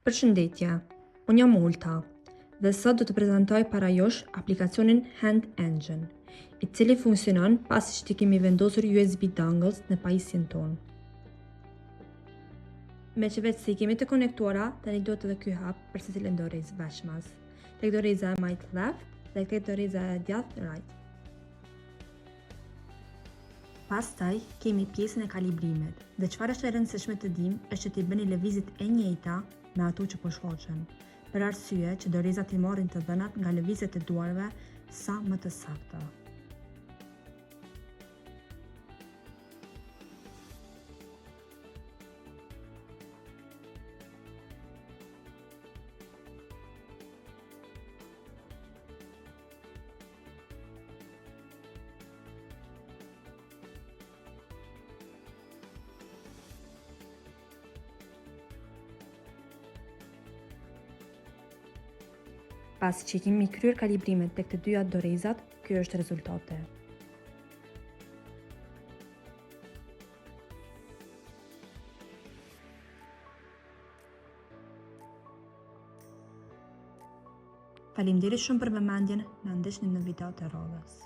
Përshëndetje, unë jam Ulta dhe sot do të prezantoj para jush aplikacionin Hand Engine, i cili funksionon pasi që ti kemi vendosur USB dongles në pajisjen tonë. Me që vetë se i kemi të konektuara, tani duhet edhe ky hap për se cilën dorezë bashkëmas. Tek doreza e majt left dhe tek doreza e djathtë right. Pastaj kemi pjesën e kalibrimit dhe çfarë është e rëndësishme të dim është që t'i bëni lëvizjet e njëjta me ato që po shfaqen, për arsye që dorezat i marrin të dhënat nga lëvizjet e duarve sa më të sakta. Pasi që kemi kryer kalibrimet tek të dyja dorezat, ky është rezultati. Faleminderit shumë për vëmendjen, na ndiqni në videot e radhës.